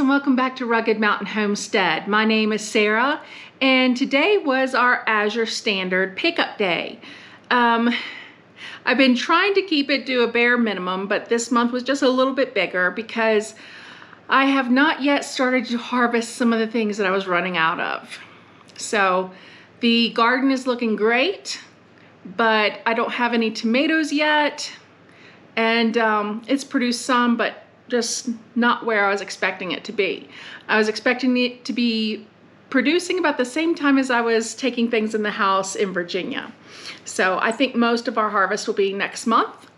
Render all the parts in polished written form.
friends, and welcome back to Rugged Mountain Homestead. My name is Sarah, and today was our Azure Standard pickup day. I've been trying to keep it to a bare minimum, but this month was just a little bit bigger because I have not yet started to harvest some of the things that I was running out of. So the garden is looking great, but I don't have any tomatoes yet, and it's produced some, but just not where I was expecting it to be. I was expecting it to be producing about the same time as I was taking things in the house in Virginia. So I think most of our harvest will be next month,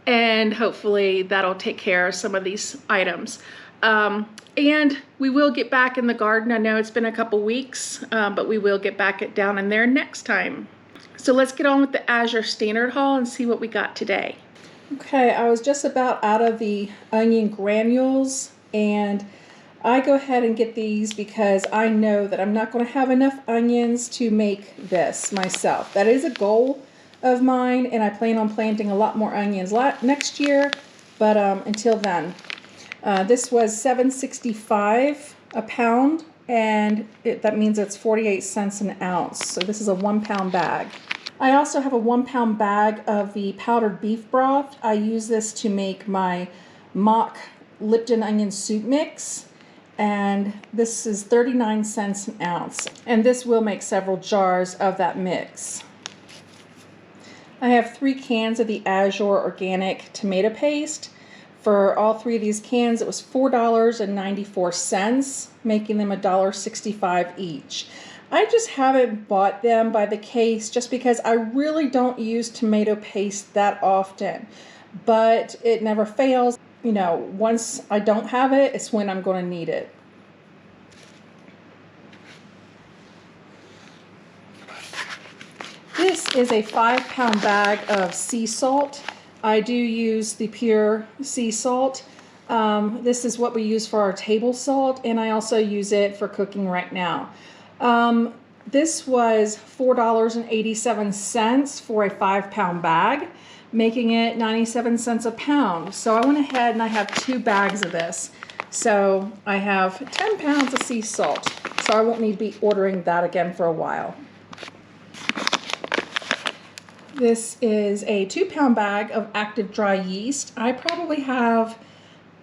and hopefully that'll take care of some of these items. And we will get back in the garden. I know it's been a couple weeks, but we will get back down in there next time. So let's get on with the Azure Standard Haul and see what we got today. Okay, I was just about out of the onion granules, and I go ahead and get these because I know that I'm not going to have enough onions to make this myself. That is a goal of mine, and I plan on planting a lot more onions next year, but until then. This was $7.65 a pound, and that means it's 48 cents an ounce. So this is a 1 pound bag. I also have a 1 pound bag of the powdered beef broth. I use this to make my mock Lipton onion soup mix, and this is 39 cents an ounce. And this will make several jars of that mix. I have 3 cans of the Azure organic tomato paste. For all 3 of these cans, it was $4.94, making them $1.65 each. I just haven't bought them by the case just because I really don't use tomato paste that often, but it never fails. You know, once I don't have it, it's when I'm going to need it. This is a 5 pound bag of sea salt. I do use the pure sea salt. This is what we use for our table salt, and I also use it for cooking right now. This was $4.87 for a 5 pound bag, making it 97 cents a pound. So I went ahead and I have 2 bags of this. So I have 10 pounds of sea salt. So I won't need to be ordering that again for a while. This is a 2 pound bag of active dry yeast. I probably have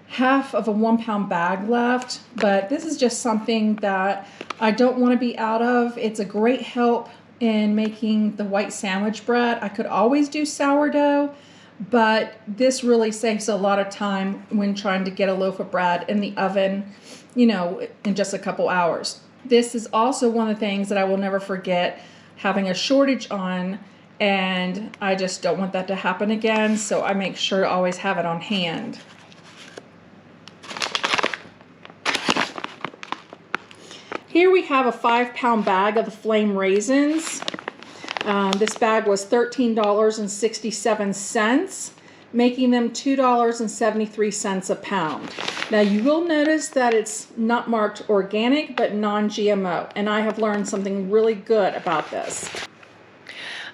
half of a 1 pound bag left, but this is just something that I don't want to be out of. It's a great help in making the white sandwich bread. I could always do sourdough, but this really saves a lot of time when trying to get a loaf of bread in the oven, you know, in just a couple hours. This is also one of the things that I will never forget having a shortage on, and I just don't want that to happen again, so I make sure to always have it on hand. Here we have a 5 pound bag of the flame raisins. This bag was $13.67, making them $2.73 a pound. Now you will notice that it's not marked organic, but non-GMO, and I have learned something really good about this.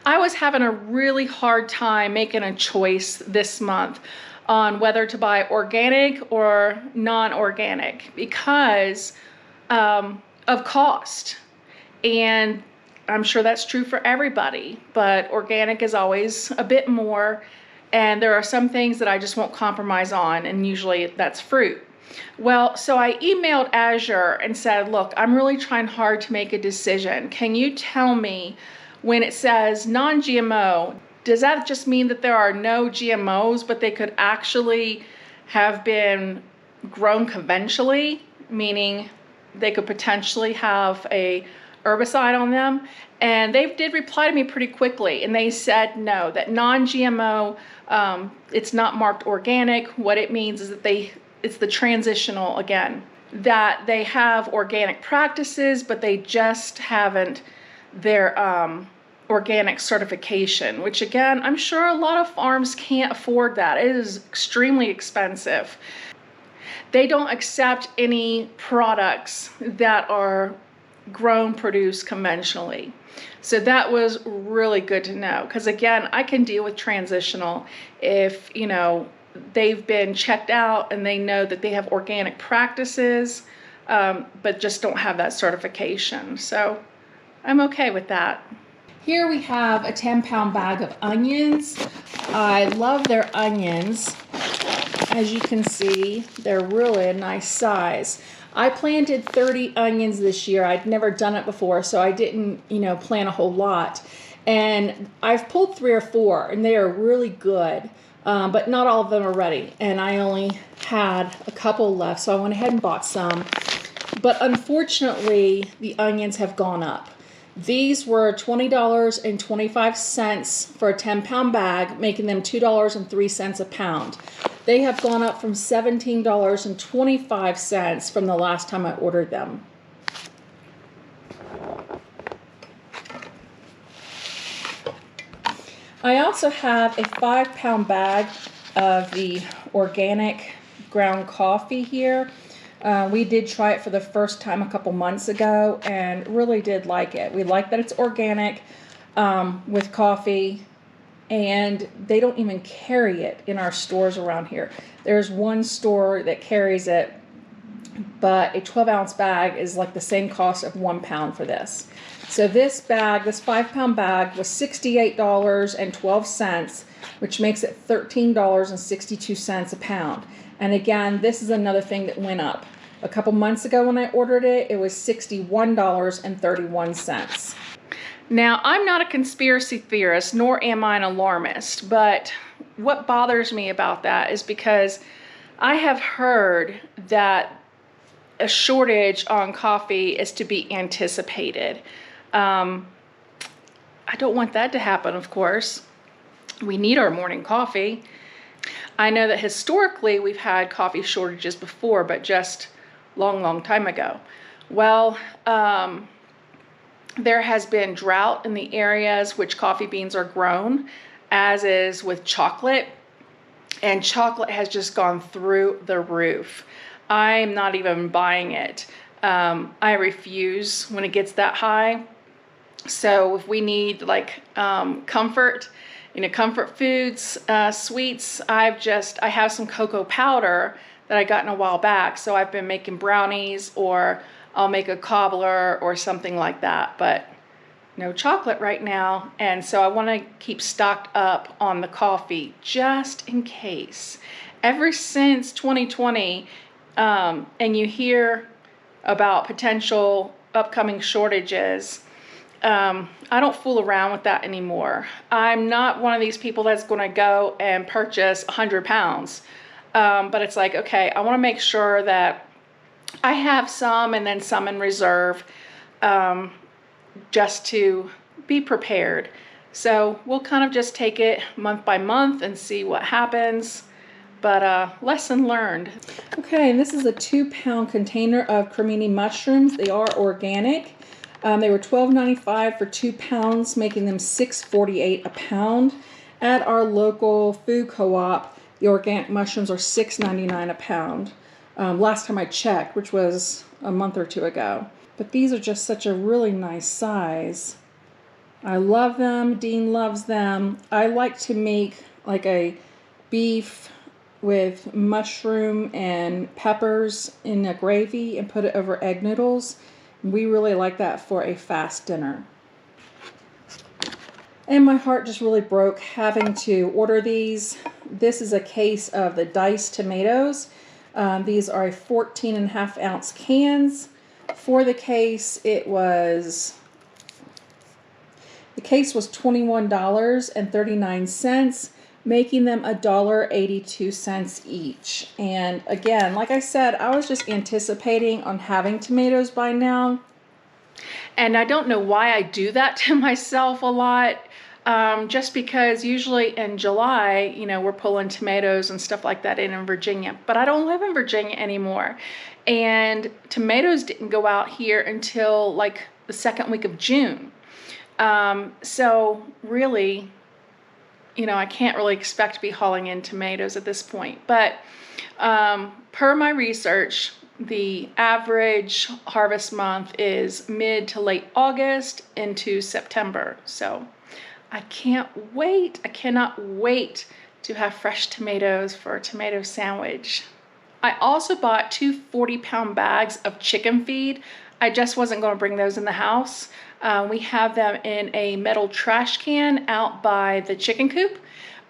I was having a really hard time making a choice this month on whether to buy organic or non-organic because of cost. And I'm sure that's true for everybody, but organic is always a bit more, and there are some things that I just won't compromise on, and usually that's fruit. Well, so I emailed Azure and said, look, I'm really trying hard to make a decision. Can you tell me, when it says non-GMO, does that just mean that there are no GMOs, but they could actually have been grown conventionally, meaning they could potentially have a herbicide on them? And they did reply to me pretty quickly, and they said no, that non-GMO, it's not marked organic. What it means is that it's the transitional again, that they have organic practices, but they just haven't their organic certification, which again, I'm sure a lot of farms can't afford that. It is extremely expensive. They don't accept any products that are grown, produced conventionally. So that was really good to know, because again, I can deal with transitional if, you know, they've been checked out and they know that they have organic practices, but just don't have that certification. So I'm okay with that. Here we have a 10-pound bag of onions. I love their onions. As you can see, they're really a nice size. I planted 30 onions this year. I'd never done it before, so I didn't, plant a whole lot. And I've pulled 3 or 4, and they are really good, but not all of them are ready. And I only had a couple left, so I went ahead and bought some. But unfortunately, the onions have gone up. These were $20.25 for a 10-pound bag, making them $2.03 a pound. They have gone up from $17.25 from the last time I ordered them. I also have a 5-pound bag of the organic ground coffee here. We did try it for the first time a couple months ago and really did like it. We like that it's organic with coffee, and they don't even carry it in our stores around here. There's one store that carries it, but a 12-ounce bag is like the same cost of 1 pound for this. So this bag, this 5-pound bag, was $68.12, which makes it $13.62 a pound. And again, this is another thing that went up. A couple months ago when I ordered it, it was $61.31. Now, I'm not a conspiracy theorist, nor am I an alarmist, but what bothers me about that is because I have heard that a shortage on coffee is to be anticipated. I don't want that to happen, of course. We need our morning coffee. I know that historically we've had coffee shortages before, but just long time ago. Well, there has been drought in the areas which coffee beans are grown, as is with chocolate, and chocolate has just gone through the roof. I'm not even buying it. I refuse when it gets that high. So if we need like comfort foods, sweets, I have some cocoa powder that I got in a while back. So I've been making brownies, or I'll make a cobbler or something like that, but no chocolate right now. And so I want to keep stocked up on the coffee just in case. Ever since 2020, and you hear about potential upcoming shortages, I don't fool around with that anymore. I'm not one of these people that's going to go and purchase 100 pounds. But it's like, okay, I want to make sure that I have some and then some in reserve, just to be prepared. So we'll kind of just take it month by month and see what happens. But lesson learned. Okay, and this is a 2-pound container of cremini mushrooms. They are organic. They were $12.95 for 2 pounds, making them $6.48 a pound. At our local food co-op, the organic mushrooms are $6.99 a pound. Last time I checked, which was a month or 2 ago. But these are just such a really nice size. I love them. Dean loves them. I like to make like a beef with mushroom and peppers in a gravy and put it over egg noodles. We really like that for a fast dinner. And my heart just really broke having to order these. This is a case of the diced tomatoes. These are 14.5-ounce cans. For the case, the case was $21.39, making them $1.82 each. And again, like I said, I was just anticipating on having tomatoes by now. And I don't know why I do that to myself a lot. Just because usually in July, we're pulling tomatoes and stuff like that in Virginia, but I don't live in Virginia anymore. And tomatoes didn't go out here until like the second week of June. So really, I can't really expect to be hauling in tomatoes at this point. But per my research, the average harvest month is mid to late August into September. So I can't wait. I cannot wait to have fresh tomatoes for a tomato sandwich. I also bought two 40-pound bags of chicken feed. I just wasn't going to bring those in the house. We have them in a metal trash can out by the chicken coop,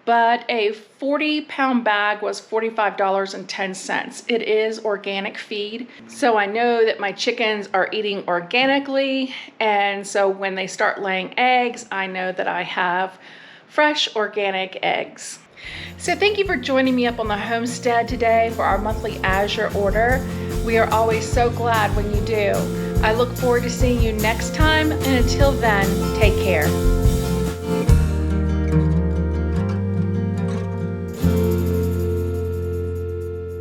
but a 40-pound bag was $45.10. It is organic feed, so I know that my chickens are eating organically, and so when they start laying eggs, I know that I have fresh organic eggs. So thank you for joining me up on the homestead today for our monthly Azure order. We are always so glad when you do. I look forward to seeing you next time, and until then, take care.